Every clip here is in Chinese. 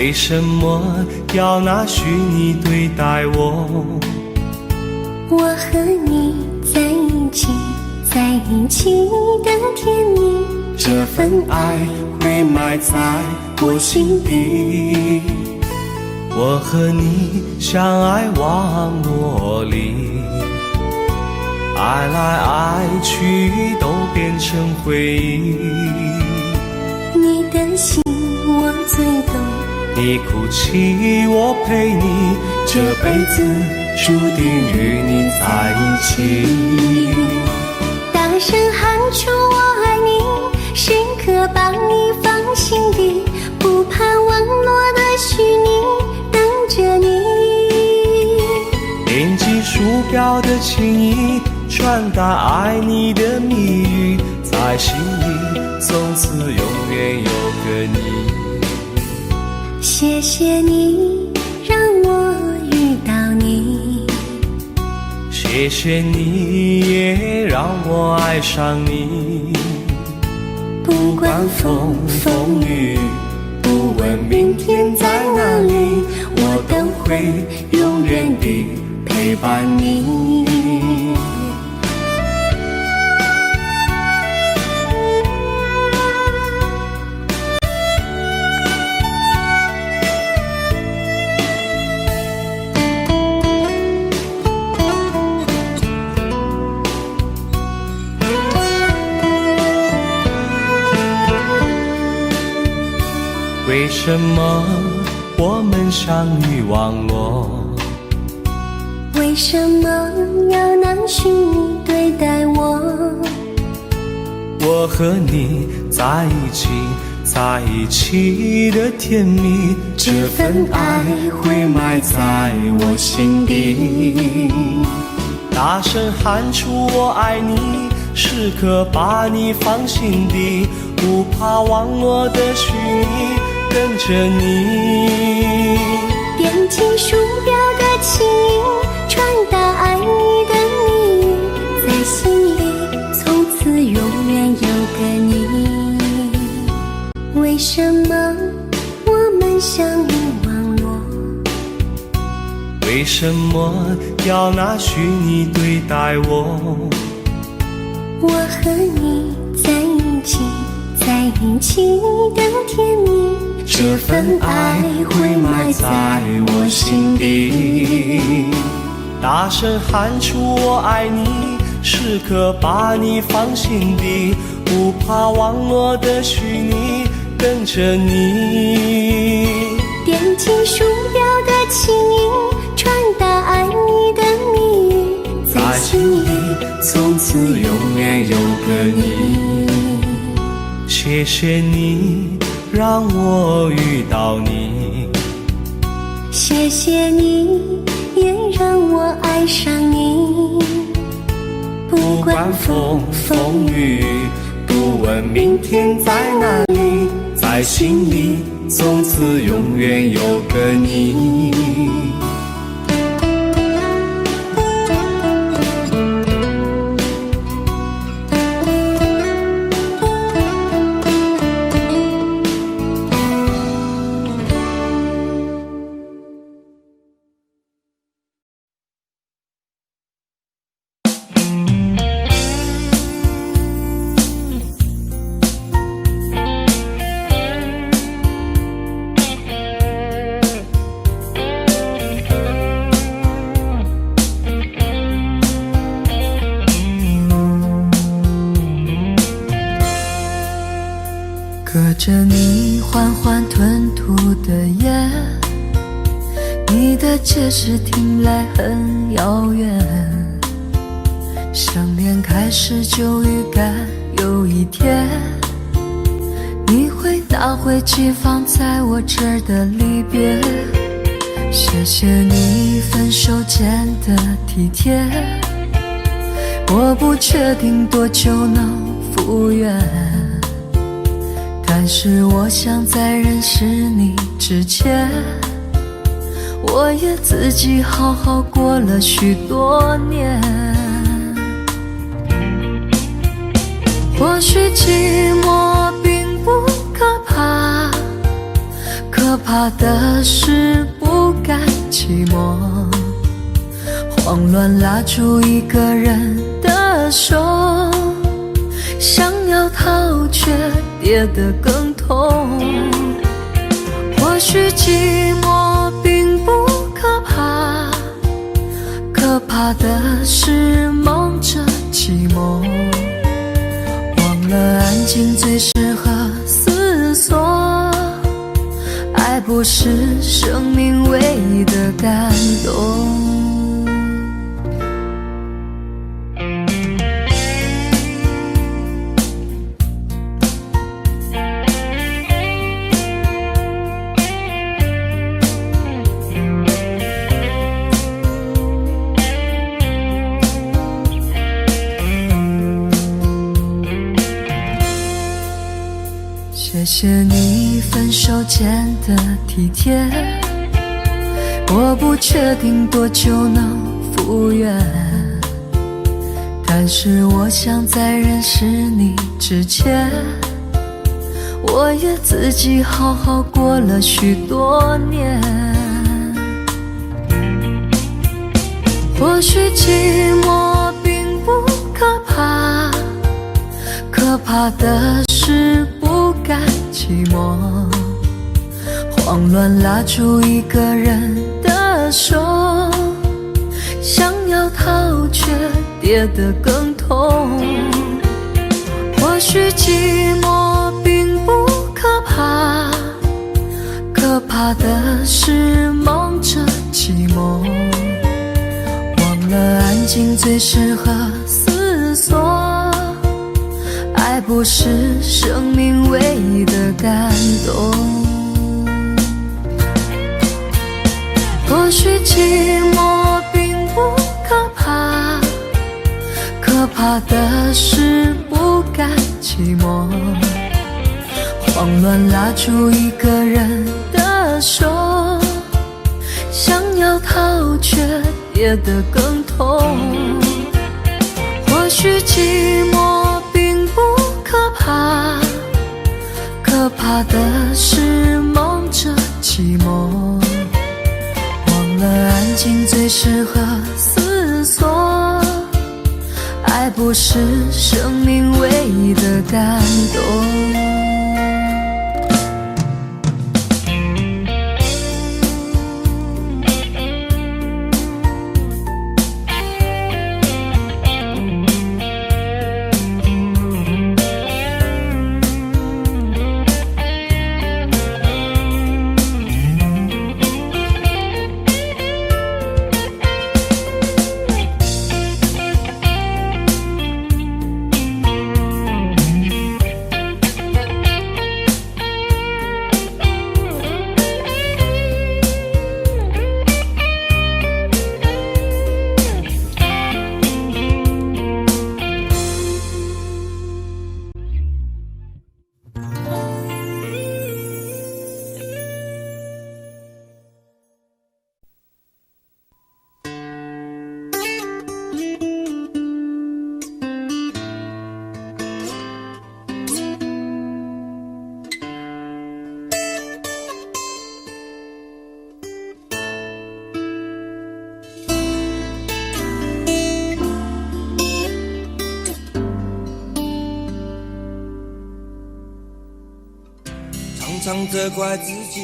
为什么要拿虚拟对待我？我和你在一起，在一起的甜蜜，这份爱会埋在我心底。我和你相爱网络里，爱来爱去都变成回忆。你的心我最懂，你哭泣我陪你，这辈子注定与你在一起。大声喊出我爱你，时刻把你放心底，不怕网络的虚拟，等着你。点击鼠标的情意，传达爱你的密语，在心里从此永远有个你。谢谢你让我遇到你，谢谢你也让我爱上你。不管风风雨，不问明天在哪里，我都会永远地陪伴你。为什么我们相遇网络？为什么要拿虚拟对待我？我和你在一起，在一起的甜蜜，这份爱会埋在我心底。大声喊出我爱你，时刻把你放心底，不怕网络的虚拟，跟着你。点击鼠标的情音，传达爱你的密语，在心里从此永远有个你。为什么我们相遇网络？为什么要拿虚拟对待我？我和你在一起，在一起的甜蜜，这份爱会埋在我心底。大声喊出我爱你，时刻把你放心底，不怕网络的虚拟，跟着你。点击鼠标的情音，传达爱你的密语，在心里从此永远有个你。谢谢你让我遇到你，谢谢你也让我爱上你。不管风风雨，不问明天在哪里，在心里从此永远有个你。隔着你缓缓吞吐的烟，你的解释听来很遥远，想念开始就预感有一天你会拿回寄放在我这儿的离别。谢谢你分手前的体贴，我不确定多久能复原，但是我想在认识你之前，我也自己好好过了许多年。或许寂寞并不可怕，可怕怕的是不甘寂寞，慌乱拉住一个人的手，想要逃却跌得更痛。或许寂寞并不可怕，可怕的是梦着寂寞，忘了安静最适合思索，爱不是生命唯一的感动。谢谢你分手前的体贴，我不确定多久能复原，但是我想在认识你之前，我也自己好好过了许多年。或许寂寞并不可怕，可怕的是不甘寂寞，慌乱拉住一个人的手，想要逃却跌得更痛。或许寂寞并不可怕，可怕的是梦着寂寞，忘了安静最适合思索，爱不是生命唯一的感动。或许寂寞并不可怕，可怕的是不甘寂寞，慌乱拉住一个人的手，想要逃却跌得更痛。或许寂寞并不可怕，可怕的是梦着寂寞，忘了安静最适合思索，爱不是生命唯一的感动。常常责怪自己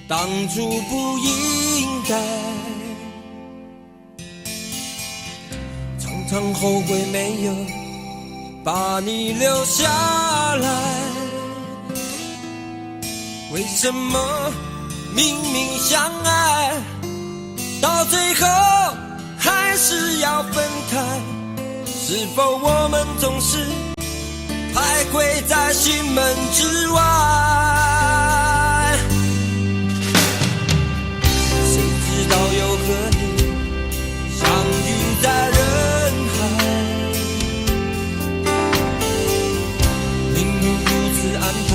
当初不应该，常常后悔没有把你留下来。为什么明明相爱，到最后还是要分开？是否我们总是徘徊在心门之外？谁知道又和你相遇在人海，命运如此安排，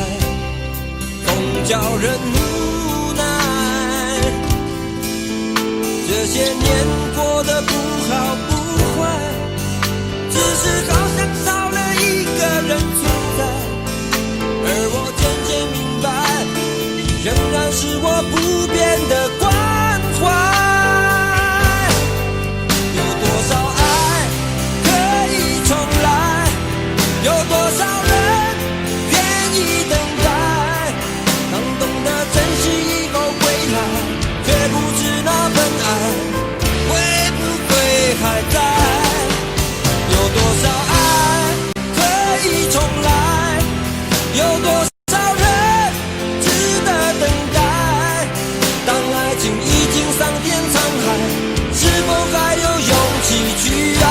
总叫人无奈。这些年过得不好不坏，只是好像少了一个人存在，而我渐渐明白，你仍然然是我不变的关怀。有多少爱可以重来？有多少人愿意等待？当懂得珍惜以后回来，却不知那份爱会不会还在？有多少爱可以重来？有多少人值得等待？当爱情已经桑田沧海，是否还有勇气去爱？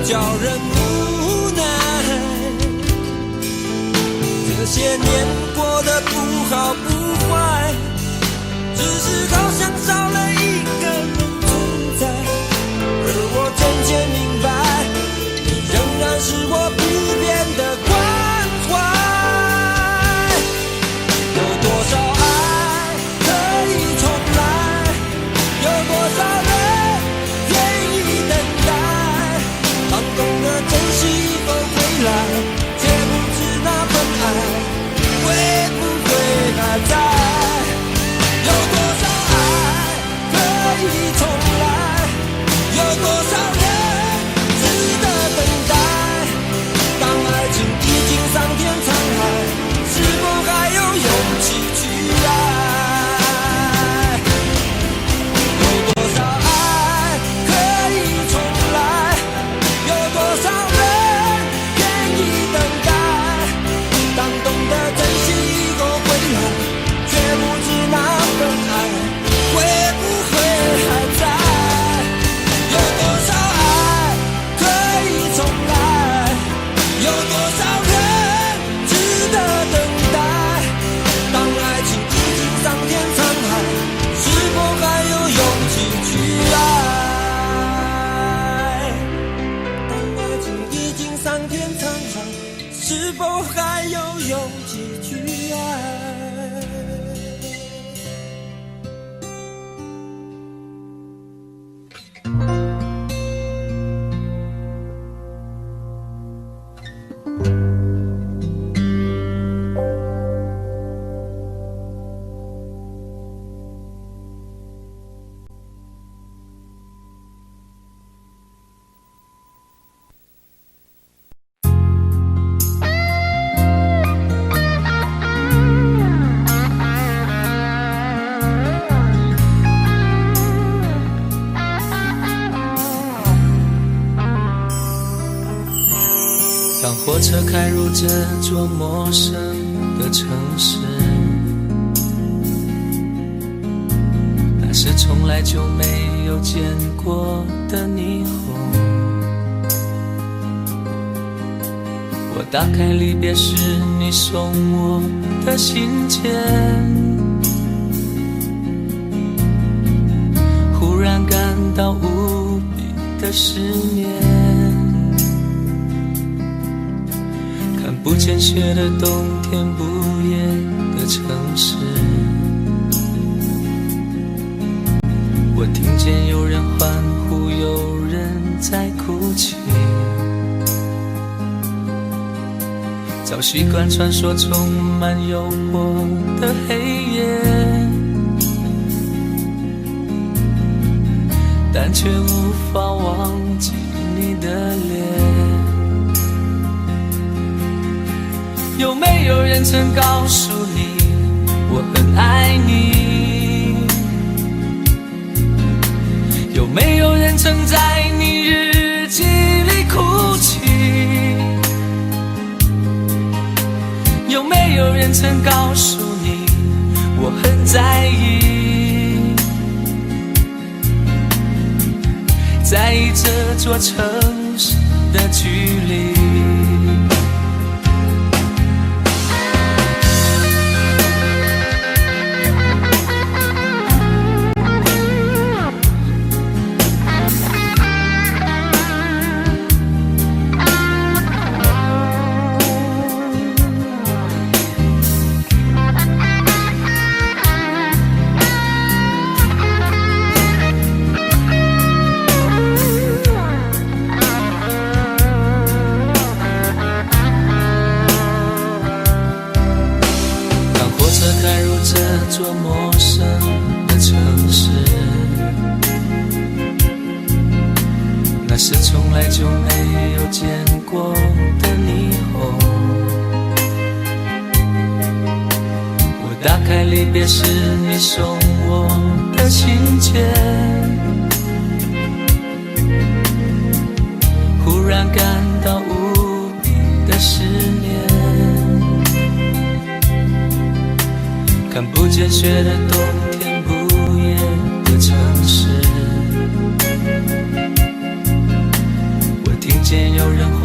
叫人无奈，这些年过得不好不坏，只是好像少了一个人存在。而我渐渐明白，你仍然是我不变的关怀。有多少爱可以重来？有多少人愿意等待？当懂得珍惜以后回来，却不知那份爱会不会还在？有多少爱可以重来？有多少人值得等待？当爱情已经桑田沧海，是否还有勇气去爱？有多少爱可以重来？有多少人愿意等待？当懂得珍惜以后回来，却不知那份爱会不会还在？有多少爱可以重来？有多少人值得等待？当爱情已经桑田沧海，是否还有勇气去爱？已经桑田沧海，是否还有勇气去爱？当火车开入这座陌生的城市，那是从来就没有见过的霓虹。我打开离别时你送我的信件，忽然感到无比的失眠。不见雪的冬天，不夜的城市，我听见有人欢呼，有人在哭泣。早习惯传说充满诱惑的黑夜，但却无法忘记你的脸。有没有人曾告诉你我很爱你？有没有人曾在你日记里哭泣？人曾告诉你我很在意，在意这座城市的距离。这座陌生的城市，那是从来就没有见过的霓虹。我打开离别时你送我的信件，忽然感到无比的思念。看不见雪的冬天，不夜的城市，我听见有人欢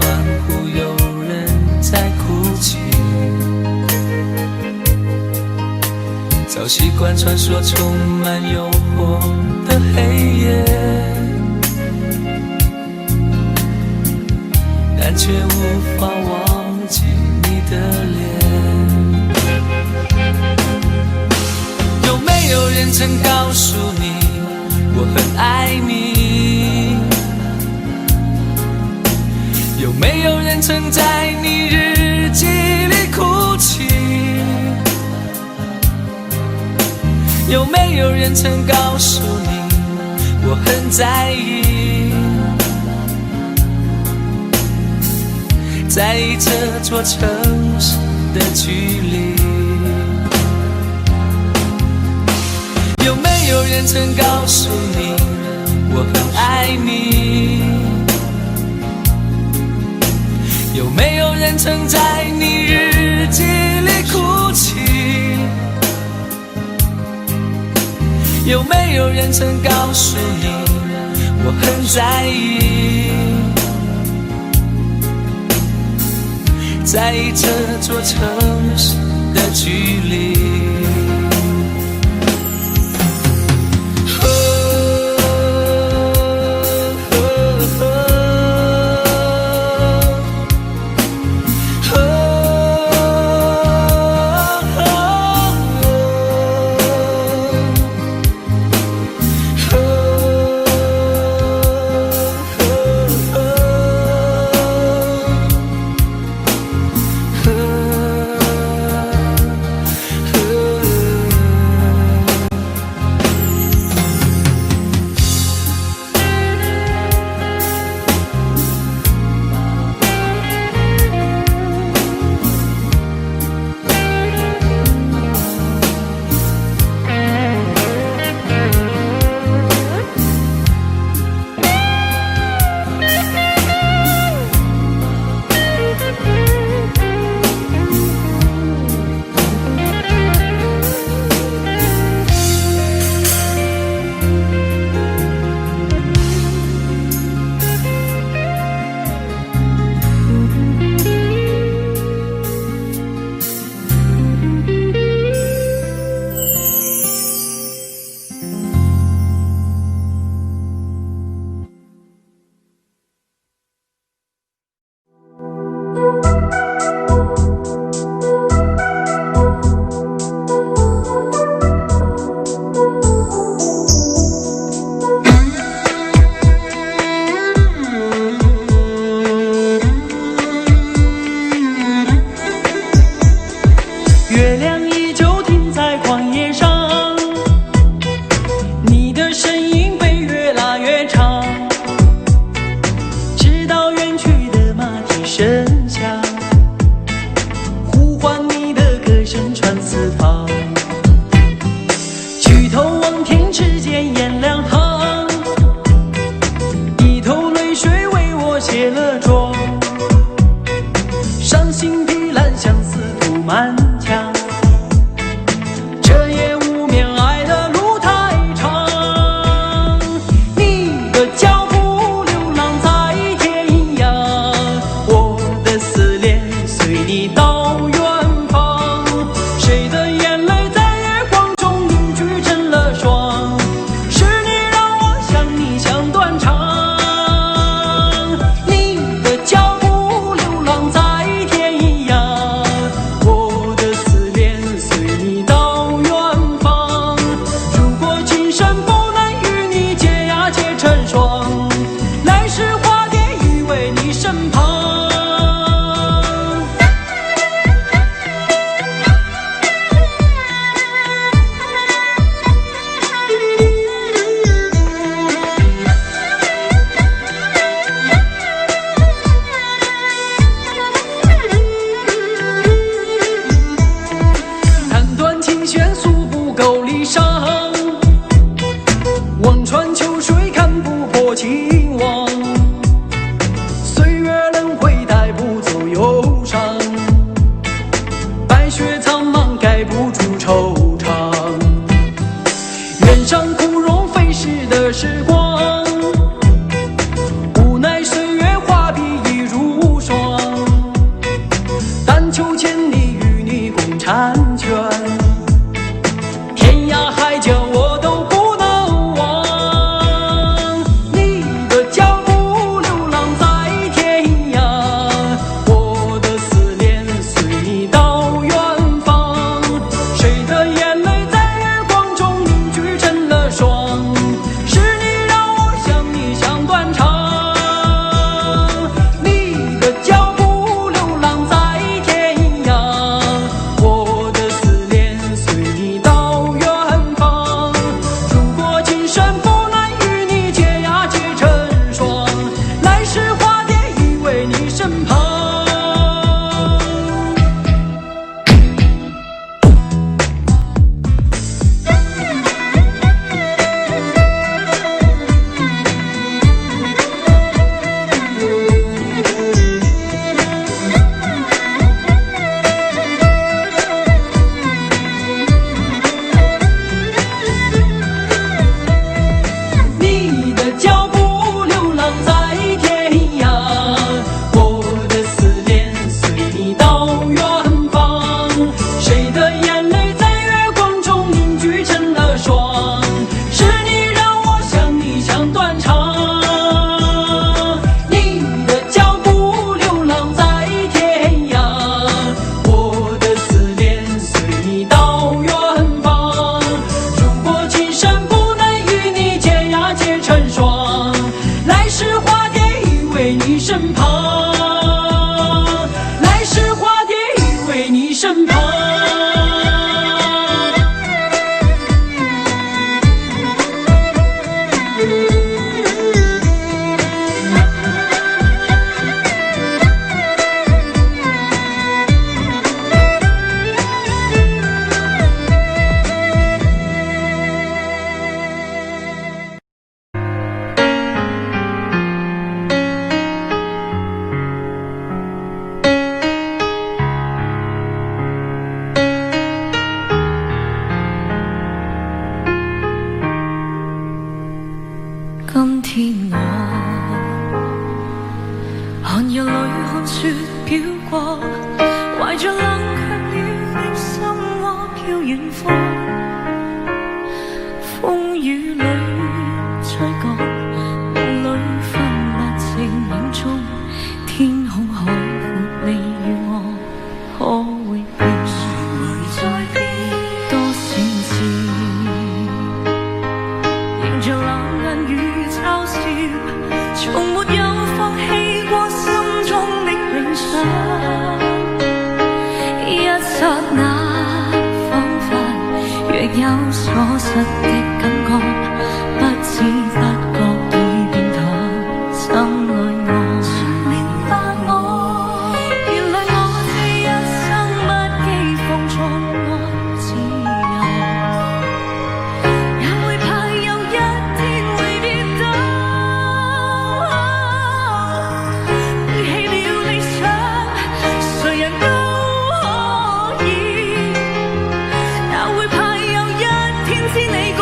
呼，有人在哭泣，早习惯穿梭充满诱惑的黑夜，但却无法忘记你的脸。有没有人曾告诉你我很爱你？有没有人曾在你日记里哭泣？有没有人曾告诉你我很在意？在意这座城市的距离。有没有人曾告诉你我很爱你？有没有人曾在你日记里哭泣？有没有人曾告诉你我很在意？在意这座城市的距离。卸了妆，伤心的烂相思涂满墙。求千里与你共婵娟，天涯海角我都不能忘。你的脚步流浪在天涯，我的思念随你到远方。谁的眼泪在月光中凝聚成了霜？是你让我想你想断肠。你的脚步流浪在天涯，我的思念随你到远方。如果今生不能与你结呀结成双，来世化蝶依偎你身旁。你的脚步流浪在天涯，我的思念随你到远方。谁的眼泪在月光中凝聚成了霜？是你让我想你想断肠。你的脚步流浪在天涯，我的思念随你到远方。如果今生不能与你结呀结成双，来世化蝶依偎你身旁。来世化蝶依偎你身旁。今天我寒夜里看雪飘過，懷着冷卻了的心窩飄遠方。風雨裏吹過，夢裏分不清影蹤，天空海闊，你與我可會變？誰在變？多少次迎着冷眼與嘲笑，從沒有放棄過心中的理想。一剎那彷彿若有所失的感覺，不知不覺已變淡心裏我。曾明白我，原來我這一生不羈放縱愛自由，也會怕有一天會跌倒。背棄了理想，誰人都可以，也會怕有一天知你共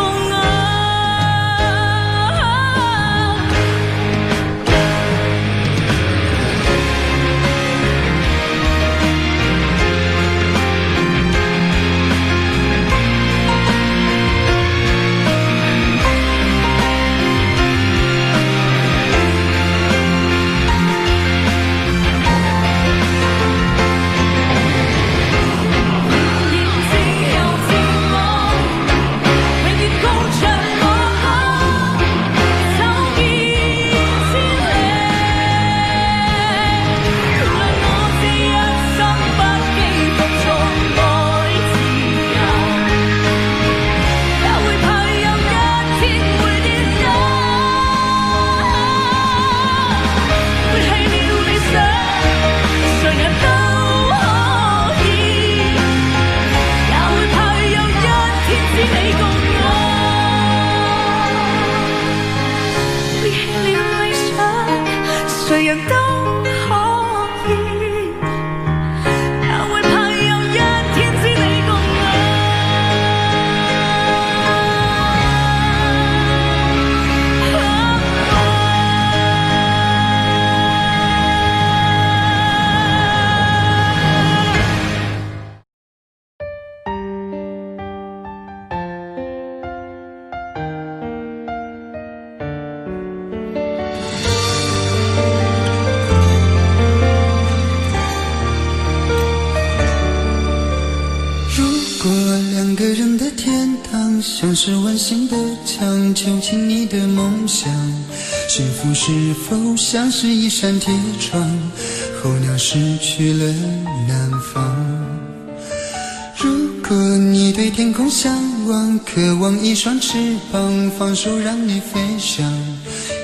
像是温馨的墙，囚禁你的梦想。幸福是否像是一扇铁窗，候鸟失去了南方。如果你对天空向往，渴望一双翅膀，放手让你飞翔。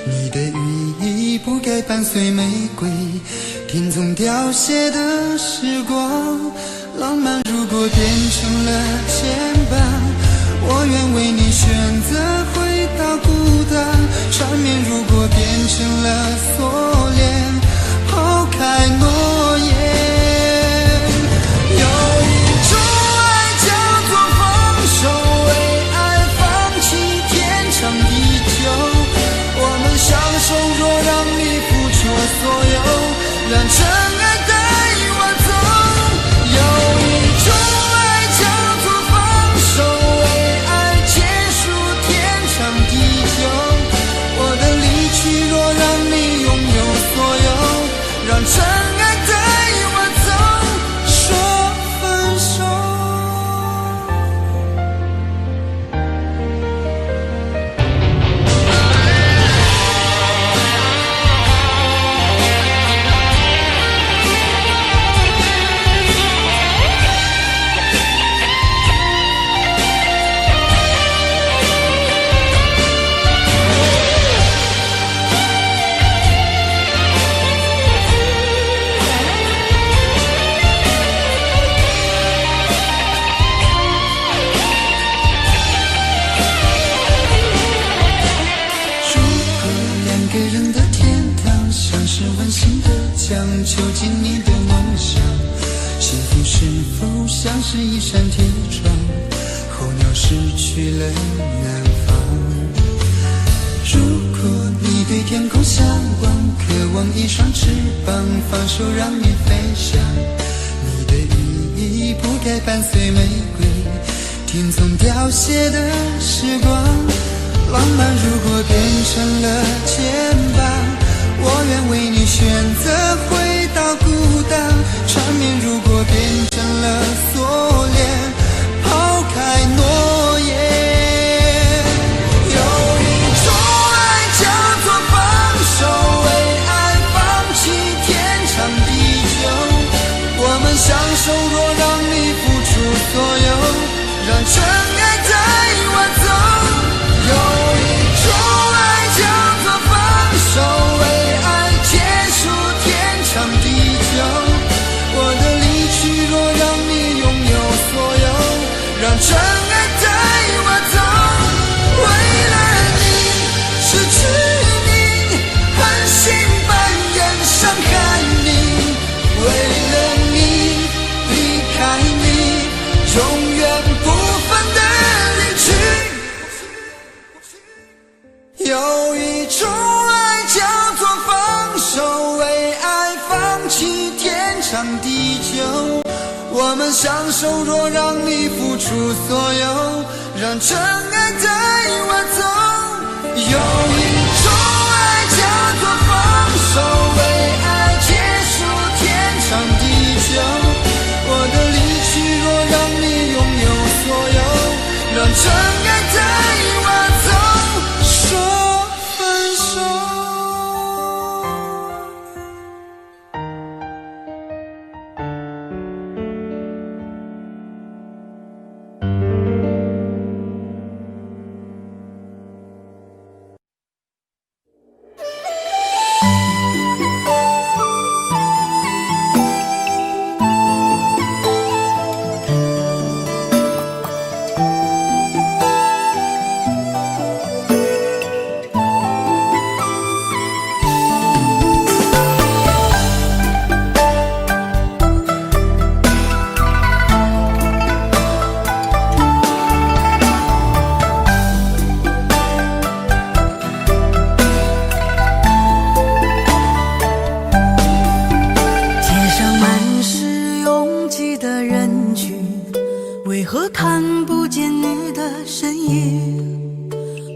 你的羽翼不该伴随玫瑰，听从凋谢的时光。浪漫如果变成了牵绊，我愿为你选择回到孤单。缠绵如果变成了锁链，抛开诺言。有一种爱叫做放手，为爱放弃天长地久。我们相守，若让你付出所有，让真爱带我走。有一种爱叫做放手，为爱结束天长地久。我的离去，若让你拥有所有，让真爱带我走，说分手。囚禁你的梦想，幸福是否像是一扇铁窗，候鸟失去了南方。如果你对天空向往，渴望一双翅膀，放手让你飞翔。你的羽翼不该伴随玫瑰，听从凋谢的时光。浪漫如果变成了牵绊，我愿为你选择回到孤单。缠绵如果变成了锁链，抛开诺言。有一种爱叫做放手，为爱放弃天长地久。我们相守，若让你付出所有，让真爱带我走。有一种爱叫做放手，为长地久。我的离去，若让你拥有所有，让真爱带我走。为了你失去你，狠心扮演伤害你。为了你离开你，永远不分的离去。有一种爱叫做放手，为爱放弃天长地久。我们相守，若让你付出所有，让真爱带我走。有一种爱叫做放手，为爱结束天长地久。我的离去，若让你拥有所有，让真爱带我走，说分手。为何看不见你的身影？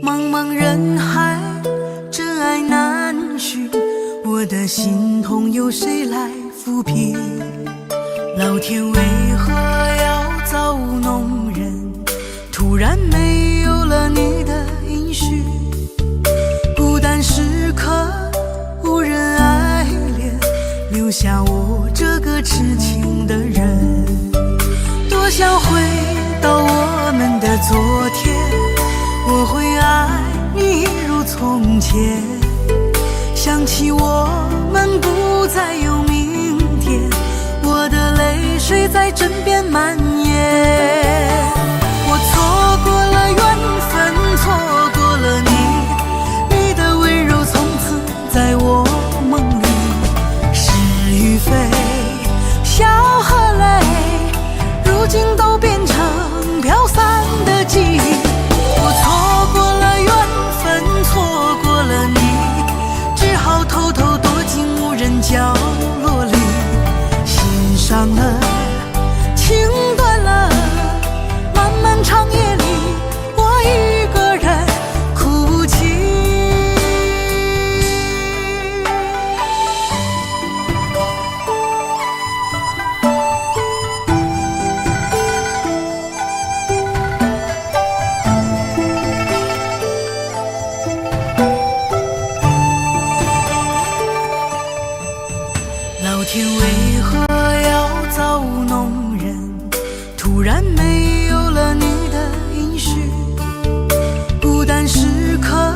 茫茫人海，真爱难寻，我的心痛由谁来抚平？老天为何要造物弄人？突然没有下我这个痴情的人。多想回到我们的昨天，我会爱你一如从前。想起我们不再有明天，我的泪水在枕边蔓延。我错过了缘分，错过了你，你的温柔从此在我梦里。是与非，笑和泪，如今都变成飘散的记忆。我错过了缘分，错过了你，只好偷偷躲进无人角落里。心伤了，情断了，漫漫长夜里，我一个人哭泣。老天为何要造物弄人？突然没有了你的音讯，孤单时刻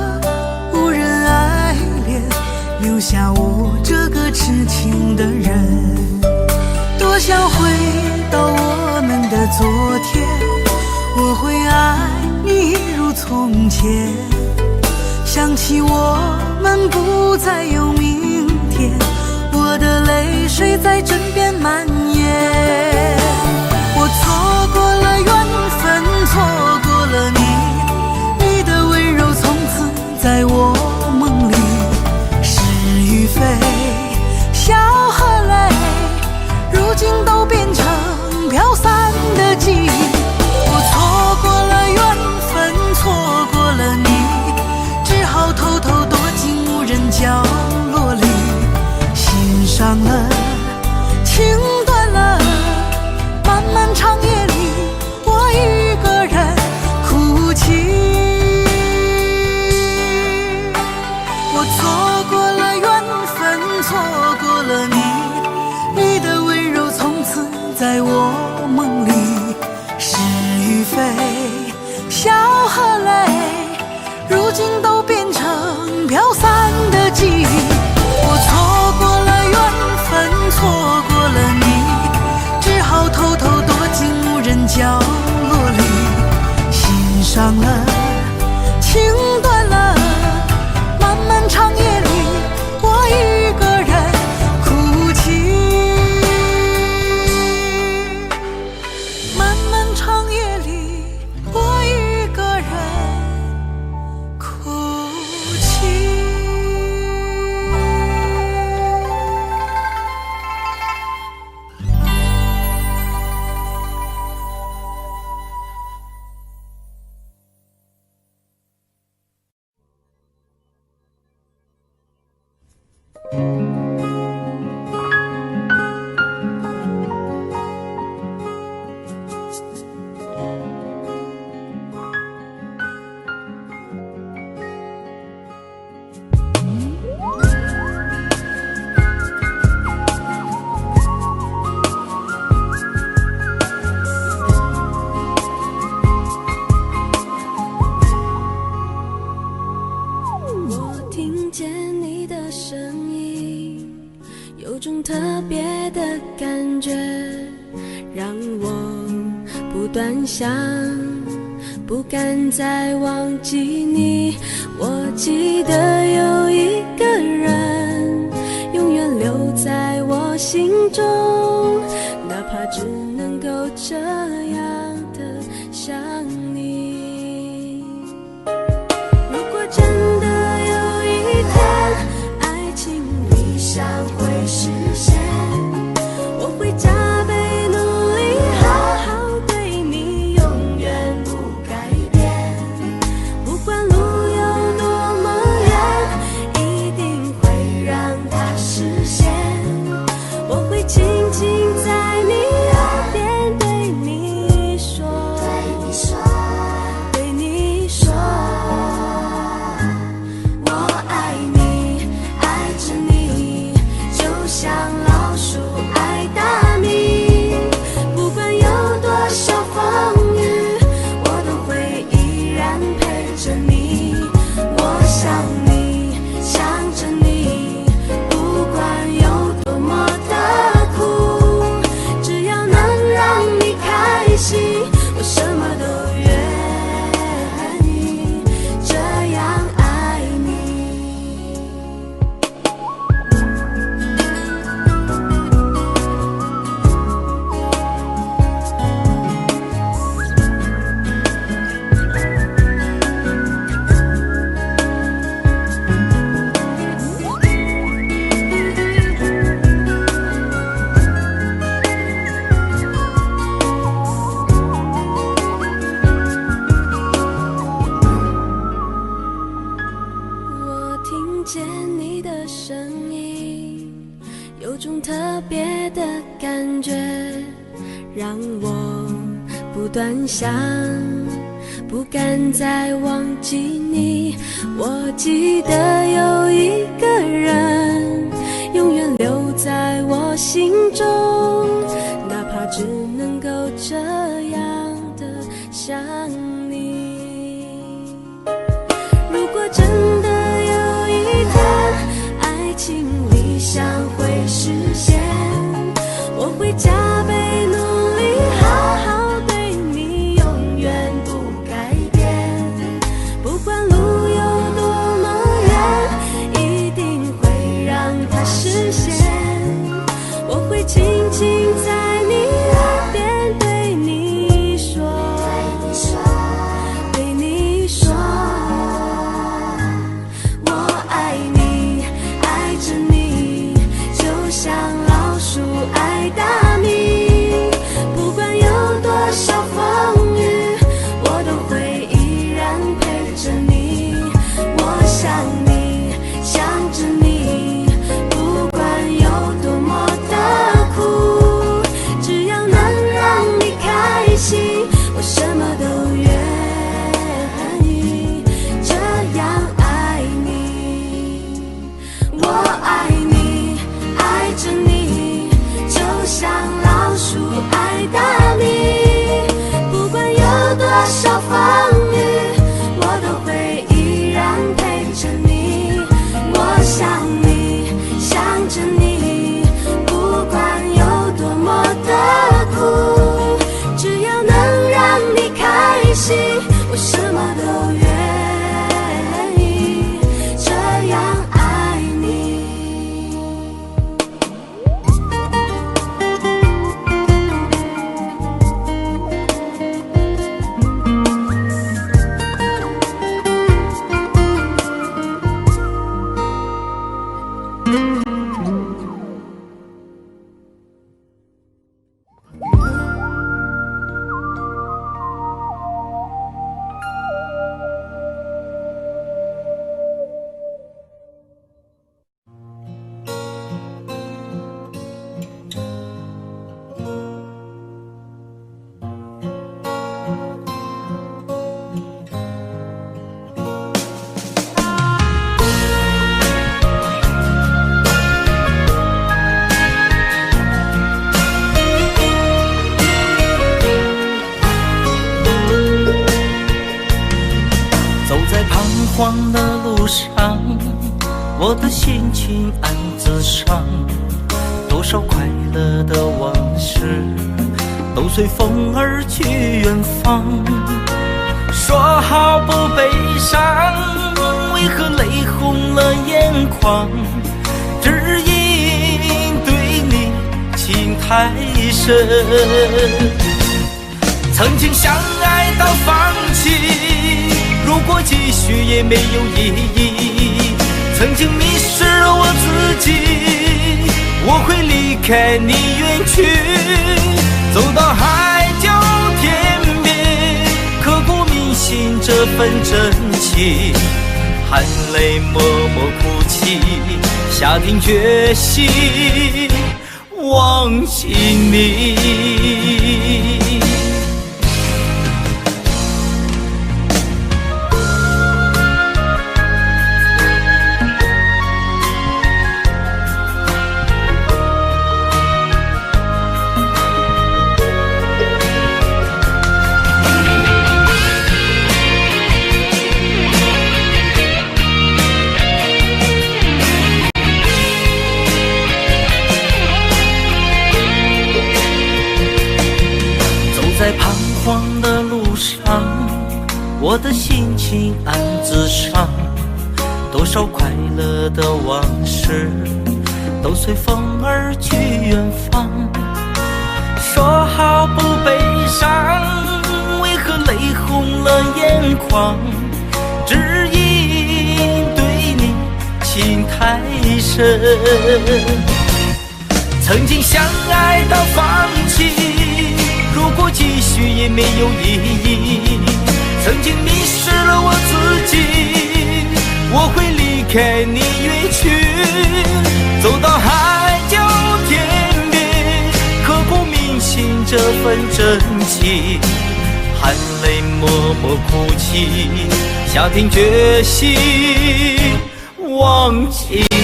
无人爱恋，留下我这个痴情的人。多想回到我们的昨天，我会爱你一如从前。想起我们不再有明天，我的泪水在枕边蔓延。我错过了缘分，错过了你，你的温柔从此在我梦里。是与非，笑和泪，如今都变成飘散的记忆。我错过了缘分，错过了你，只好偷偷躲进无人角落里。心伤了，情断了，漫漫长夜里，我一个人哭泣。我错过了缘分，错过了你，你的温柔从此在我梦里。是与非，笑和泪，如今都变成飘散的记忆。我错过了缘分，错过了你，只好偷偷躲进无人角落里。心伤了，情断了，漫漫长夜里，我一个人哭泣。漫漫长夜里，我一个人哭泣。我听见你的声音，有种特别的感觉，让我不断想，不敢再忘记你。我记得有一个人，永远留在我心中，哪怕只能够这样的想你。如果真的有一天，爱情理想会实现，我会加倍努力，好好对你，永远不改变。不管路有多么远，一定会让它实现。我会轻轻在感觉让我不断想，不敢再忘记你。我记得有一个人永远留在我心中，哪怕只能够这样的想你。如果真的有一天爱情理想会实现，我会加倍努力好好对你，永远不改变。不管路有多么远，一定会让它实现。我会轻轻在你耳边对你说，对你说，我爱你，爱着你，就像老鼠爱大米。不管有多少风雨，我都会依然陪着你。我想你，想着你，不管有多么的苦，只要能让你开心，我什么都愿意这样爱你。我爱你，爱着你，就像老鼠爱大米。不管有多少风雨，我都会依然陪着你。我想你，想着你，不管有多么的苦，只要能让你开心，我什么都愿意这样爱你。走在彷徨的路上，我的心情暗自伤。多少快乐的往事都随风而去远方。说好不悲伤，为何泪红了眼眶？只因对你情太深。曾经相爱到放弃，如果继续也没有意义。曾经迷失了我自己，我会离开你远去。走到海角天边，刻骨铭心这份真情，含泪默默哭泣，下定决心忘记你。在彷徨的路上，我的心情暗自伤。多少快乐的往事都随风而去远方。说好不悲伤，为何泪红了眼眶？只因对你情太深。曾经相爱到放弃，如果继续也没有意义。曾经迷失了我自己，我会离开你远去。走到海角天边，刻骨信这份真情，含泪默默哭泣，下定决心忘记你。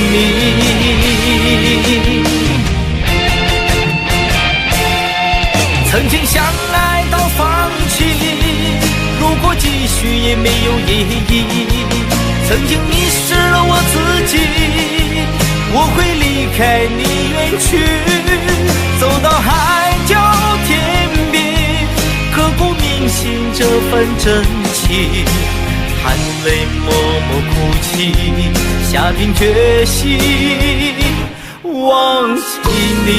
曾经相爱到放弃，如果继续也没有意义。曾经迷失了我自己，我会离开你远去，走到海角天边，刻骨铭心这份真情，含泪默默哭泣，下定决心忘记你。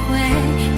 会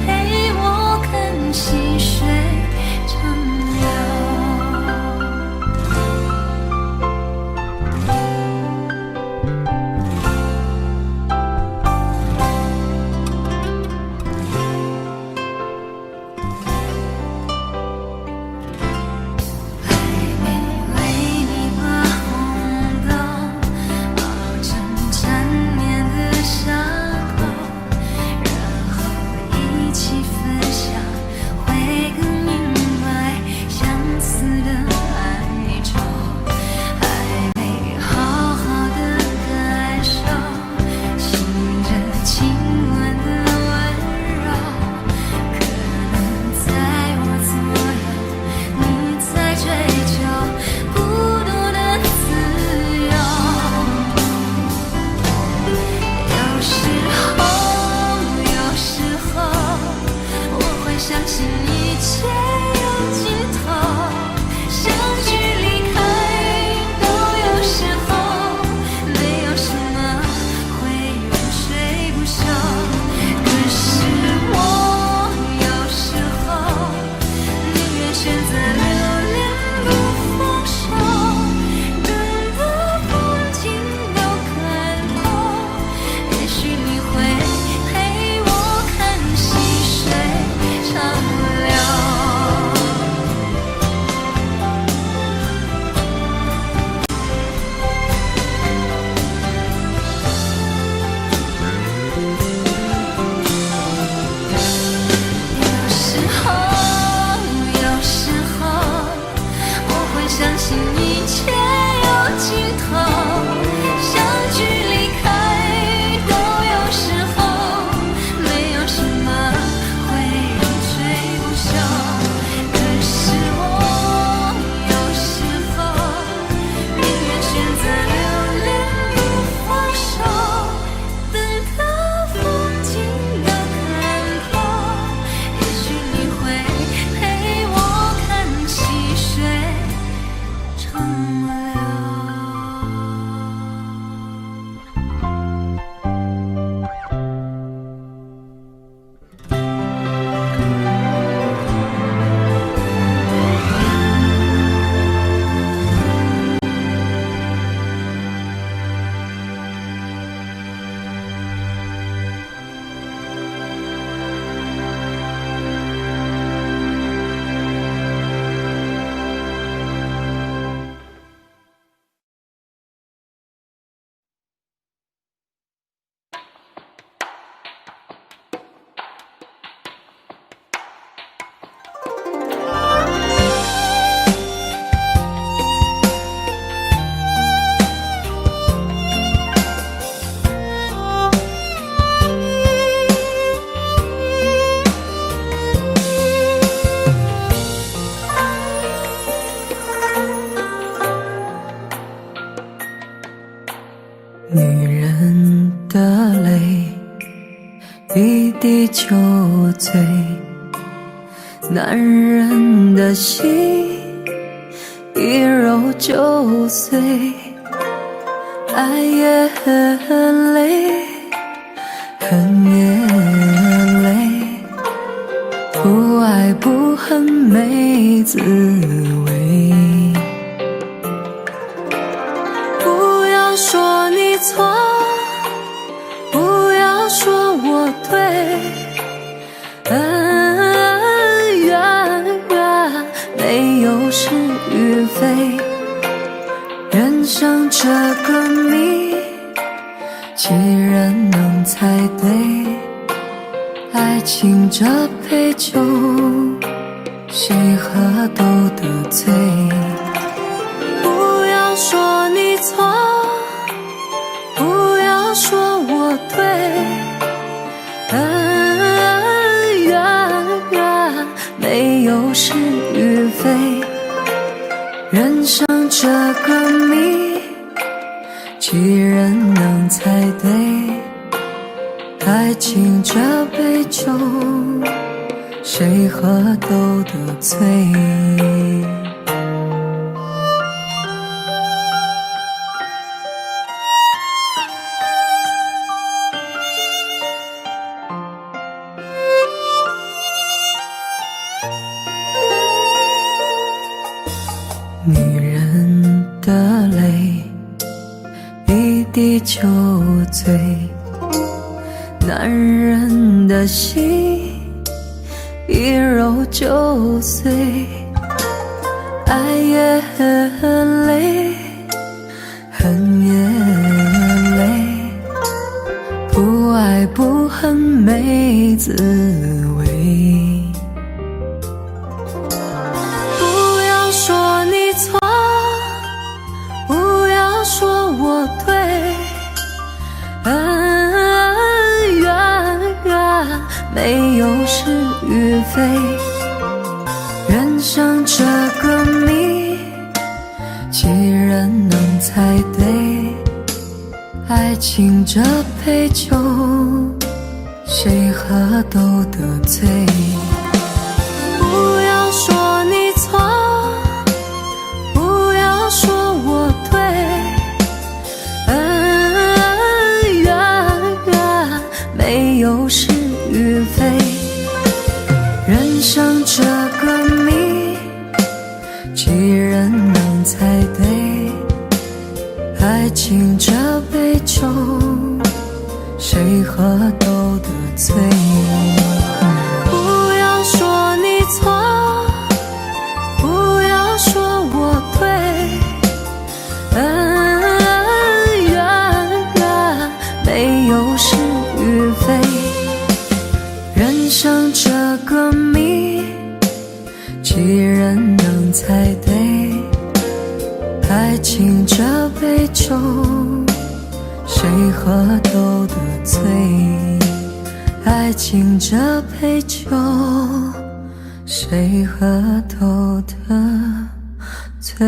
滴酒醉，男人的心一揉就碎，爱也很累，恨也累，不爱不恨没滋味。不要说你错，不要说我对，恩怨没有是与非，人生这个谜，几人能猜对？爱情这杯酒，谁喝都得醉。不要说你错，不要说我对，恩怨没有是与非，人生这个谜，几人能猜对？爱情这杯酒，谁喝都得醉。女人的泪，一滴就醉，男人的心一揉就碎，爱也很累，恨也累，不爱不恨没滋味。不要说你错，不要说我对，恩怨没有是与非，人生这个谜，几人能猜对？爱情这杯酒，谁喝都得醉。不要说你错，不要说我对，恩怨没有是与非，人生这个谜，几人能猜对？爱情这杯酒，谁喝都得醉。不要说你错，不要说我对，恩怨没有是与非，人生这个谜，几人能猜对？爱情这杯酒，谁喝都得醉。爱情这杯酒，谁喝都得醉。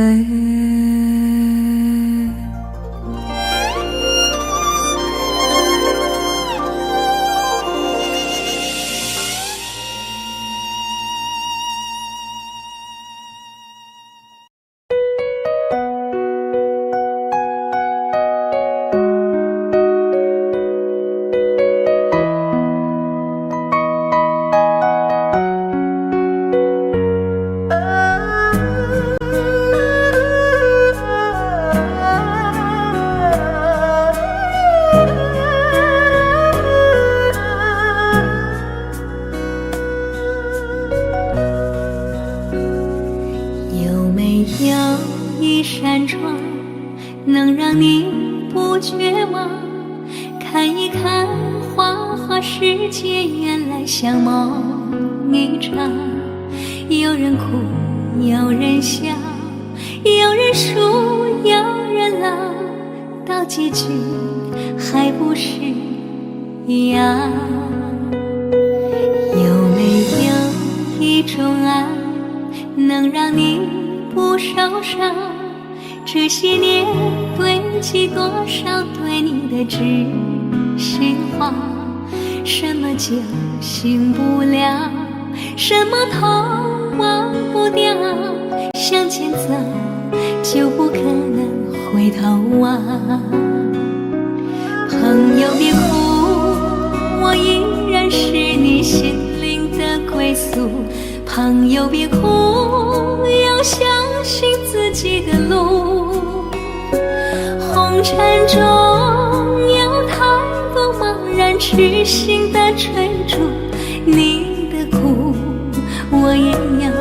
有没有一扇窗，能让你不绝望？看一看花花世界，原来像梦一场。有人哭，有人笑，有人输，有人老，到结局还不是一样。有没有一种爱，能让你不受伤？这些年堆积多少对你的知识话，什么酒醒不了，什么痛忘不掉，向前走就不可能回头望。朋友别哭，我依然是你心灵的归宿。朋友别哭，要相信自己的路。红尘中有太多茫然痴心的追逐，你的苦我也要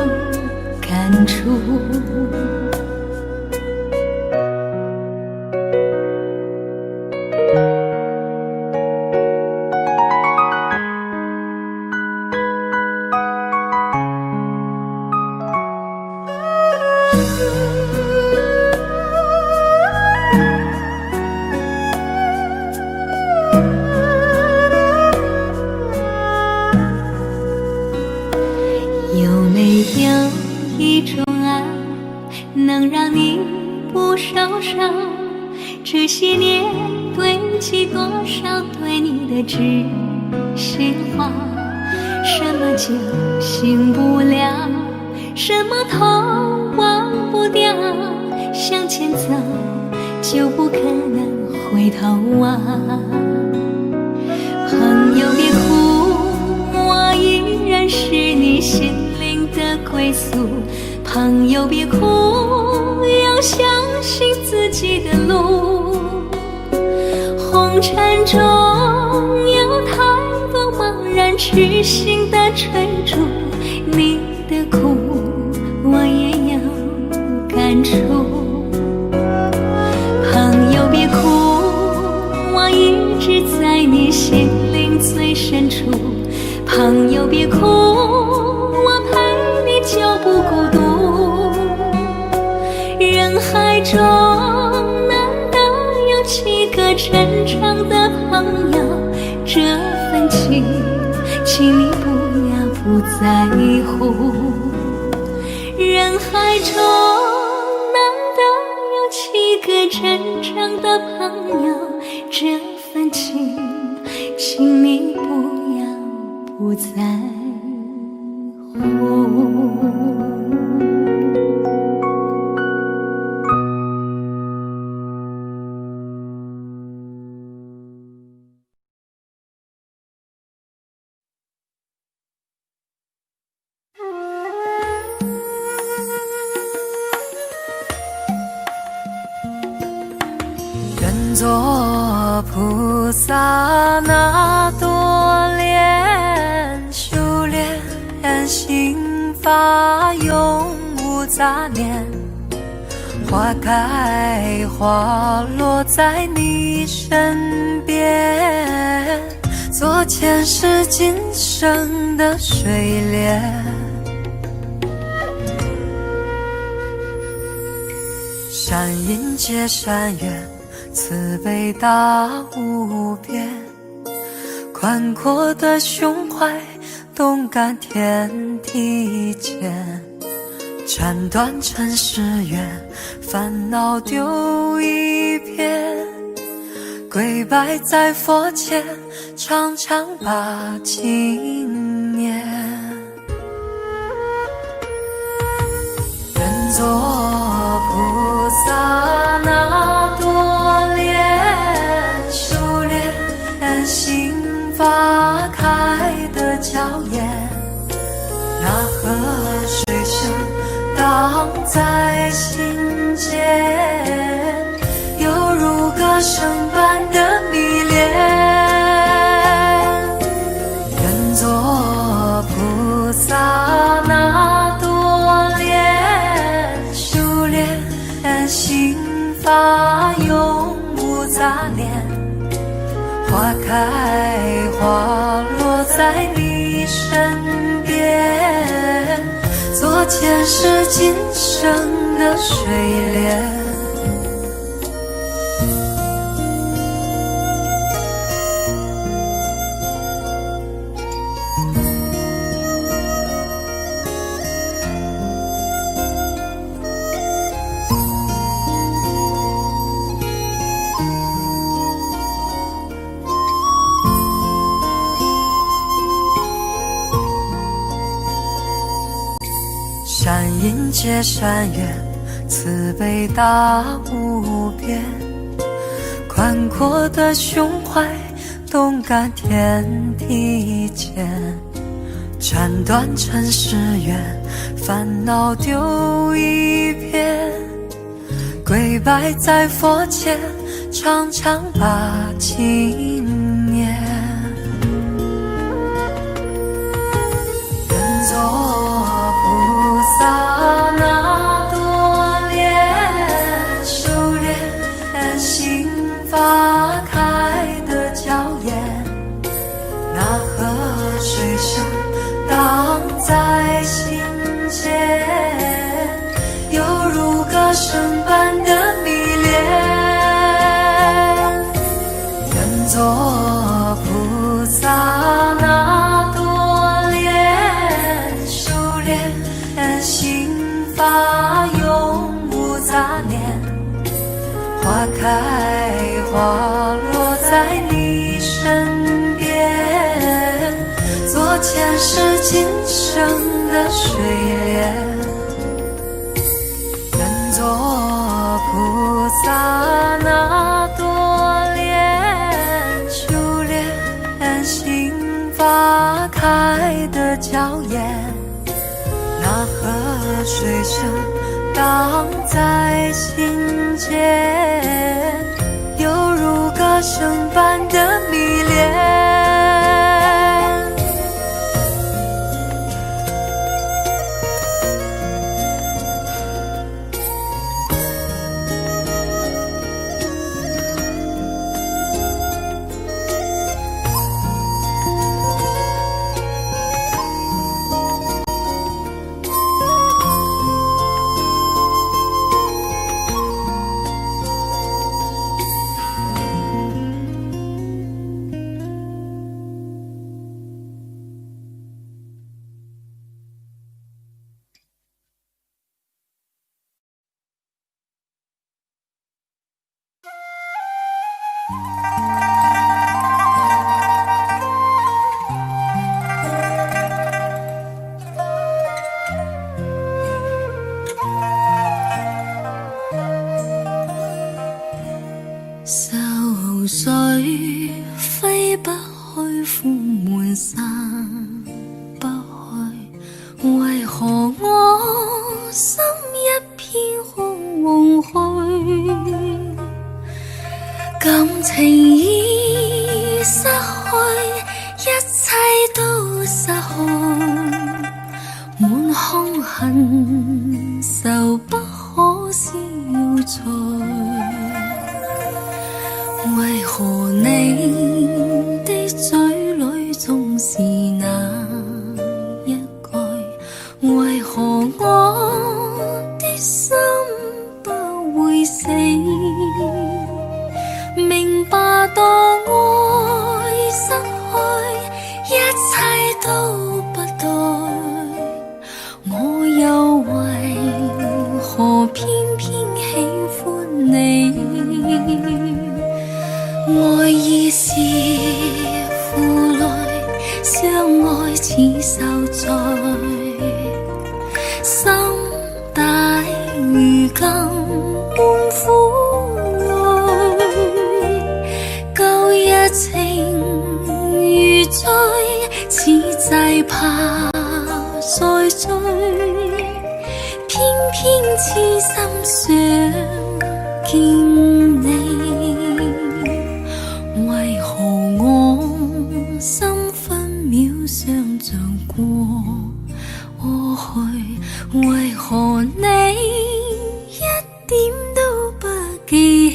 感触。有没有一种爱能让你不受伤？这些年堆积多少对你的知心话？什么酒醒不了，什么痛忘不掉，向前走就不可能回头望。朋友别哭，我依然是你心灵的归宿。朋友别哭，要相信自己的路。红尘中有太多茫然痴心的追逐，你的苦我也要感触。朋友别哭，我一直在你心灵最深处。朋友别哭，我陪你就不孤独。人海中难得有几个真正的朋友，这份情请你不要不在乎。人海中难得有几个真正的朋友，这份情请你不要不在乎。愿做菩萨那朵莲，修炼心法永无杂念。花开花落在你身边，做前世今生的水莲。善因结善缘，慈悲大无边，宽阔的胸怀，动感天地间。斩断尘世缘，烦恼丢一片，跪拜在佛前，常常把经念。愿做菩萨那朵莲，修炼心法开得娇艳。那河水声荡在心间，犹如歌声般的迷恋。愿做菩萨那朵莲，修炼心法永无杂念。花开花落在你身边，做前世今生的水莲。山阴接山远，慈悲大无边，宽阔的胸怀，动感天地间，斩断尘世缘，烦恼丢一边，跪拜在佛前，常常把经念。愿做菩萨那多莲，修炼心法开的娇艳，那河水声荡在心间，犹如歌声般的迷恋。愿做菩萨那多莲，修炼心法永无杂念，花开花落在你身边，做前世今生的水莲。愿做菩萨那多莲，修炼心法开的娇艳，那河水声荡在心间，犹如歌声般的迷恋。愁水揮不去，苦悶散不去，為何我心一片空虛？感情已失去，一切都失去，滿腔恨愁不可消除。為何你的嘴裏總是那一句？為何我的心不會死？明白當愛失去，一切都不對，我又為何偏偏喜歡你？愛意是負累，相愛似受罪，心大如今滿苦淚，舊日情如醉，此際怕再追，偏偏痴心想見你。為何我心分秒想像過去？為何你一點都不記起？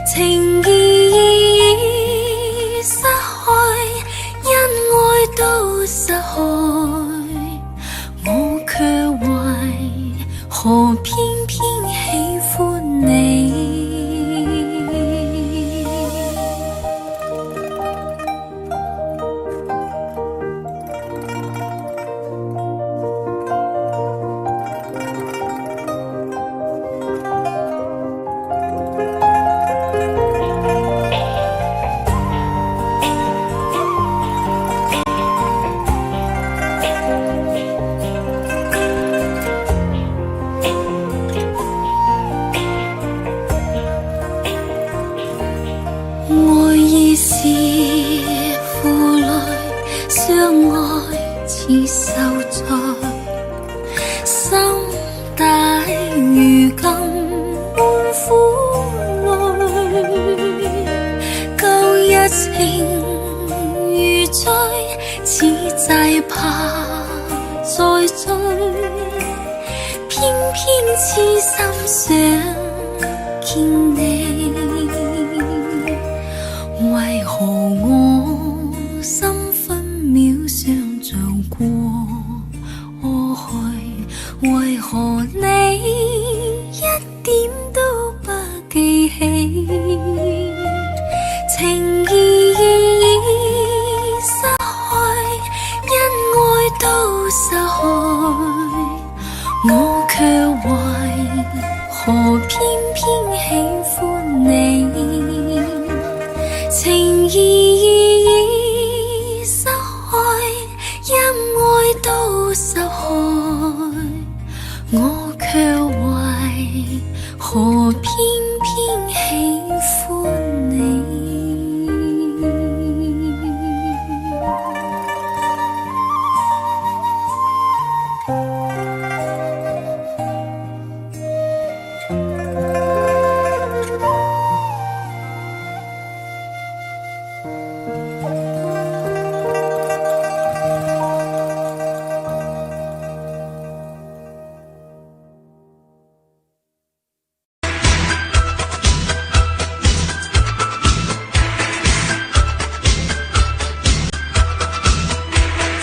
情義已失去，因愛都失去，我卻為何偏偏喜歡你？将愛刺繡在心底，如今滿苦淚，舊日情如醉，此際怕再追，偏偏痴心想見你，為何我心分秒想像過去，為何你一點都不記起，情意已失去，因愛都失去，我卻為何偏偏喜歡你，情意已失去，因愛都失去，我卻為何偏偏喜歡你。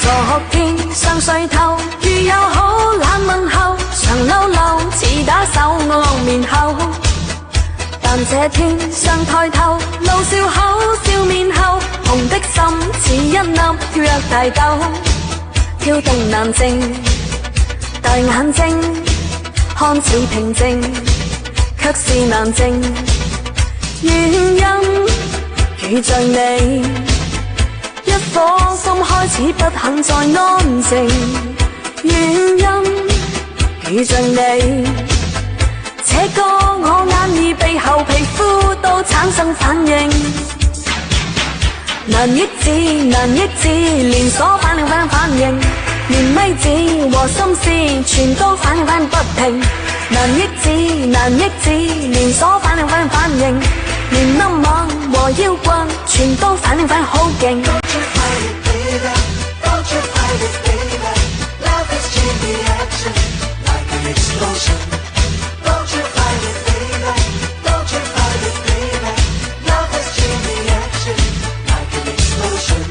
昨天上睡頭，如有好冷問候，常溜溜似打手我面後。但這天上抬頭，露笑口笑面後，紅的心似一粒若大豆，跳動難靜，大眼睛看似平靜，卻是難靜。原因遇着你，一顆心開始不肯再安靜，原因遇着你，這個我眼耳鼻喉皮膚都產生反應，難抑制難抑制，連鎖反應，連咪子和心思全都反應不停，難抑制難抑制，連鎖反應，連音樂和搖滾全都反應好勁。Don't you fight it, baby. Love is chain reaction, like an explosion. Don't you fight it, baby. Don't you fight it, baby. Love is chain reaction, like an explosion.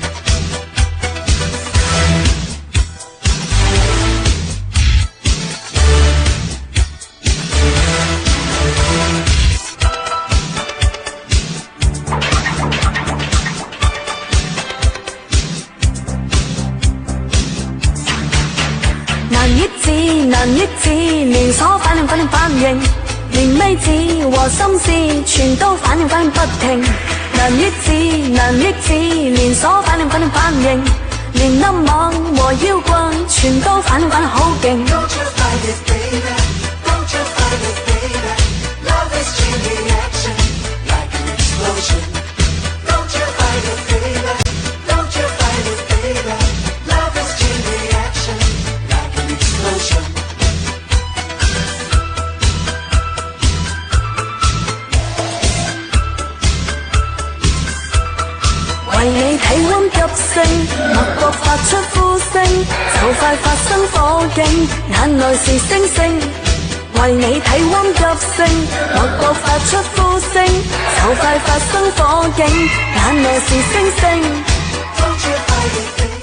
難抑制，連鎖反應，連咪子和心思全都反應不停，難抑制難抑制，連鎖反應，連音樂和搖滾全都反應好勁。Don't you fight it, baby. Don't you fight it, baby. Love is chain reaction, like an explosion. Don't you fight it, baby. Don't you fight it, baby. Love is chain reaction, like an explosion.為你體溫急升，脈搏發出呼聲，就快發生火警，眼淚是星星。為你體溫急升，脈搏發出呼聲，就快發生火警，眼淚是星星。Don't you fight it, baby.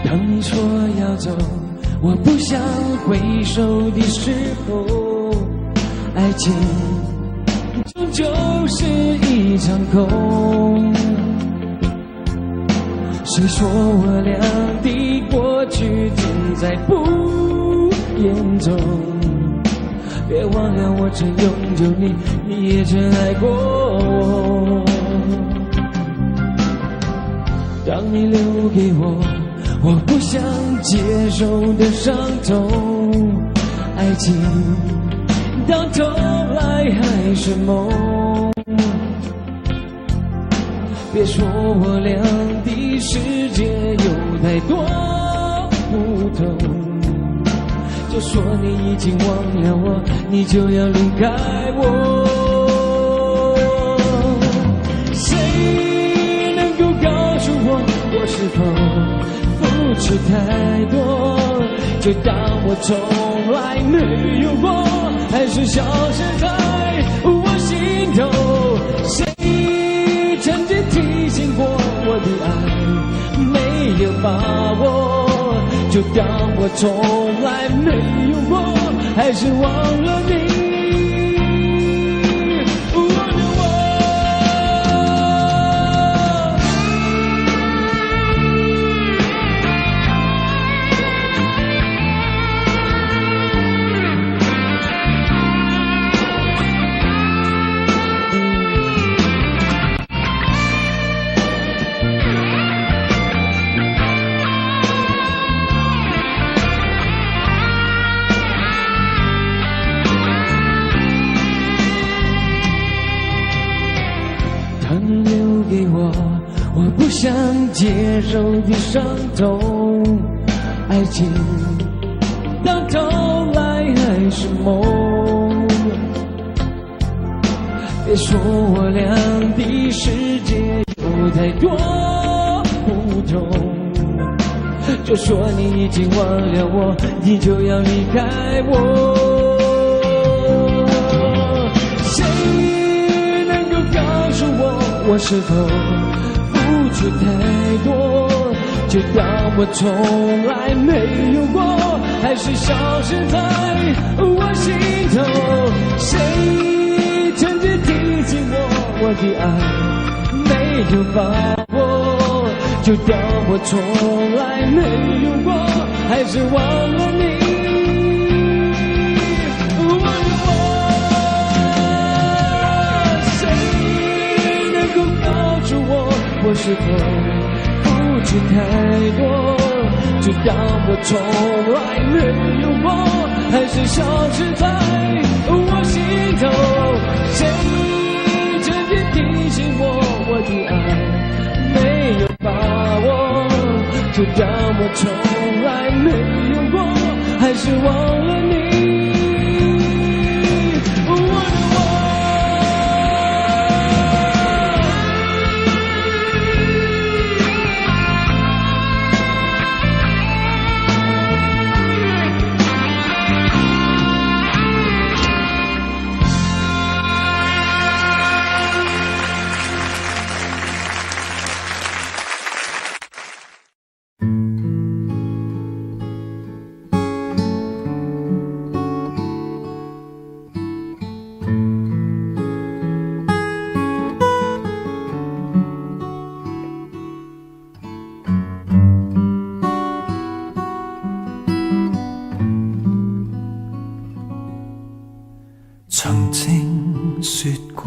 当说要走，我不想回首的时候，爱情终究是一场空。谁说我俩的过去正在不言中？别忘了我曾拥有你，你也曾爱过我。当你留给我我不想接受的伤痛，爱情到头来还是梦。别说我俩的世界有太多不同，就说你已经忘了我，你就要离开我。谁能够告诉我，我是否付出太多，就当我从来没有过，还是消失在我心头？谁曾经提醒过我的爱没有把握，就当我从来没有过，还是忘了你。不想接受的伤痛，爱情到头来还是梦。别说我俩的世界有太多不同，就说你已经忘了我，你就要离开我。谁能够告诉我，我是否付出太多，就当我从来没有过，还是消失在我心头？谁曾经提醒我的爱没有把握，就当我从来没有过，还是忘了你。我是否付出太多，就当我从来没有过，还是消失在我心头？谁曾经提醒我的爱没有把握，就当我从来没有过，还是忘了你。曾经說過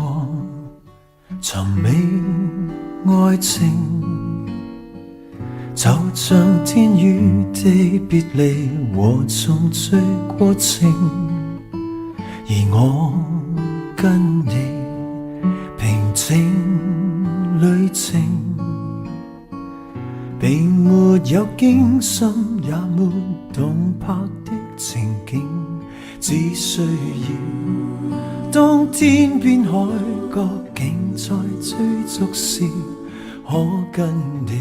尋覓愛情，就像天與地別離和重聚過程，而我跟你平靜旅程，並沒有驚心也沒動魄的情景，只需要當天邊海角竟在追逐時，可跟你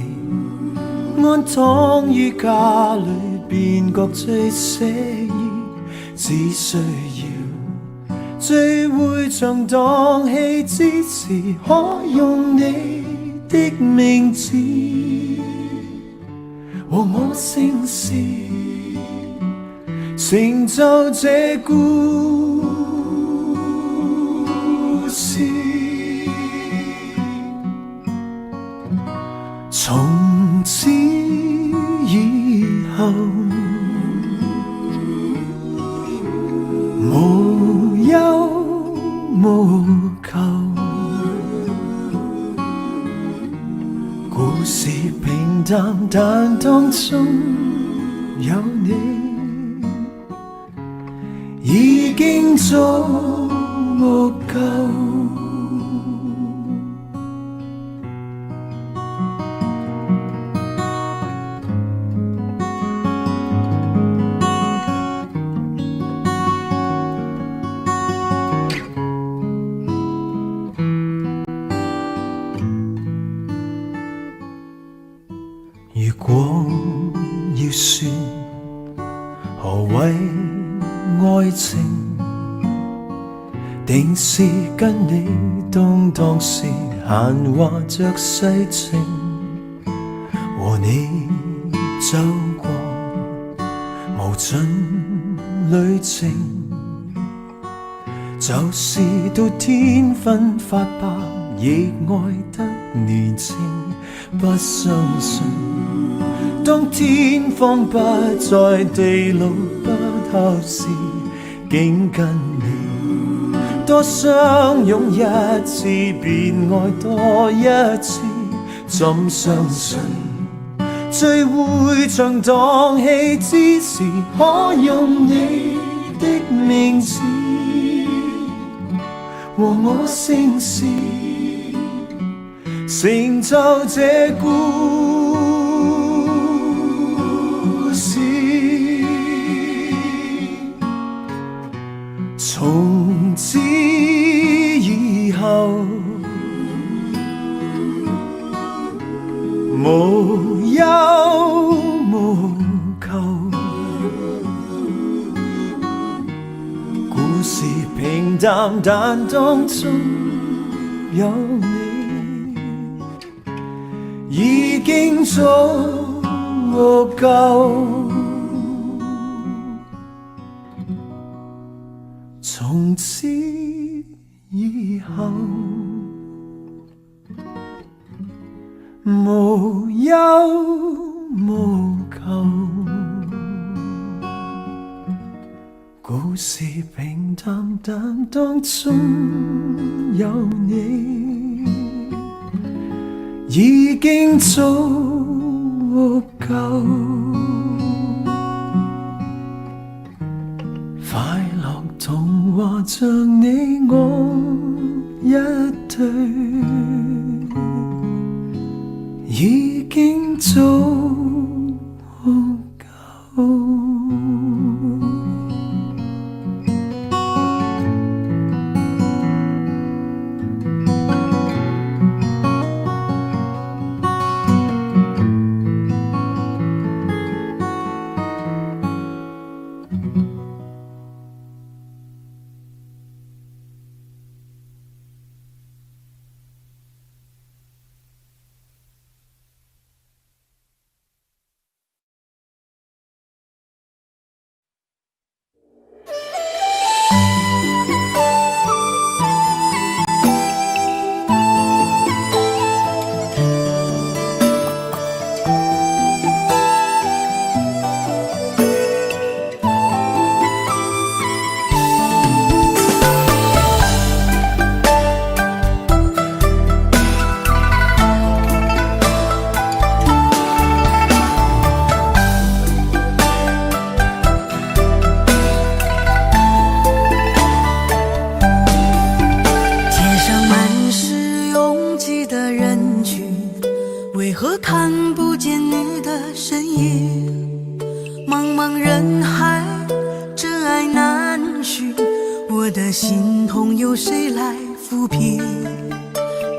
安躺於家裏便覺最寫意，只需要聚會場蕩氣之時，可用你的名字和我姓氏，成就這故事。從此以後無憂無求，故事平淡，但當中有你，已經足夠。如果要說何謂愛情，定是跟你當當時閒話着世情，和你走過無盡旅程，就是到天昏發白亦愛得年青，不相信當天荒不再地老不透時，竟跟你多相擁一次便愛多一次，怎相信最會像蕩氣之時，可用你的名字和我姓氏，成就這故事。從此以後無憂無求，故事平淡，但當中有你，已經足夠。從此以後無憂無求，故事平淡，但當中有你，已經足夠。快樂童話像你我一對，已經足夠。我的心痛有谁来抚平？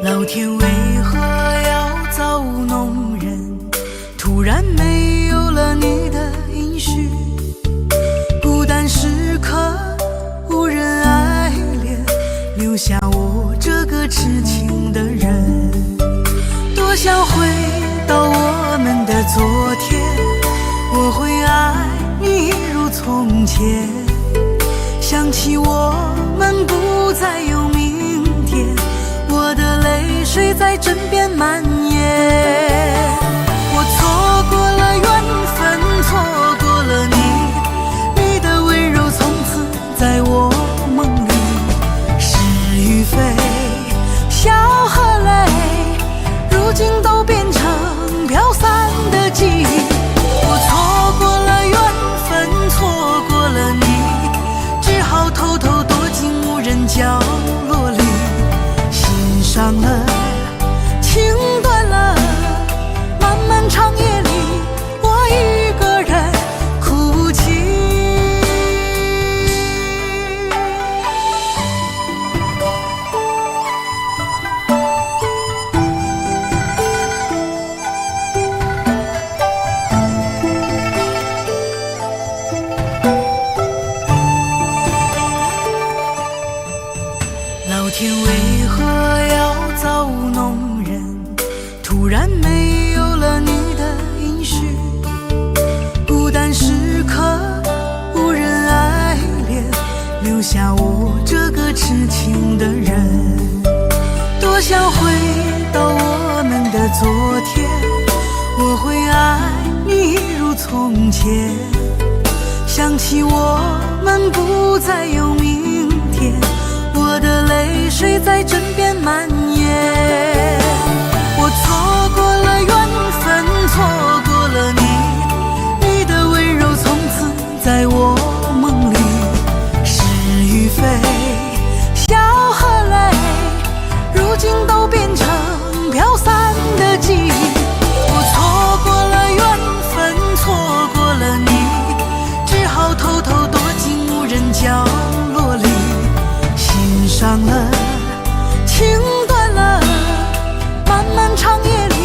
老天为何要造物弄人？突然没有了你的音讯，孤单时刻无人爱恋，留下我这个痴情的人。多想回到我们的昨天，我会爱你一如从前。想起我们不再有明天，我的泪水在枕边蔓延。我从前，想起我们不再有明天，我的泪水在枕边蔓延。我错过了缘分，错过了你，你的温柔从此在我梦里。是与非，笑和泪，如今都变成飘散的记忆。我错过了缘分，错过了你，只好偷偷躲进无人角落里，心伤了，情断了，漫漫长夜里，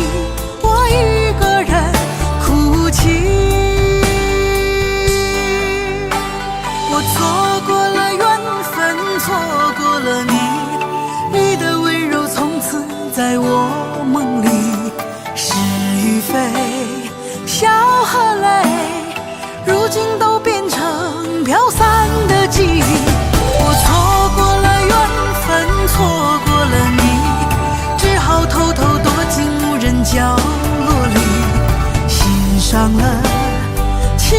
我一个人哭泣。我错过了缘分，错过了你，你的温柔从此在我梦里。是与非，笑和泪，如今都变成飘散的记忆。我错过了缘分，错过了你，只好偷偷躲进无人角落里，心伤了，情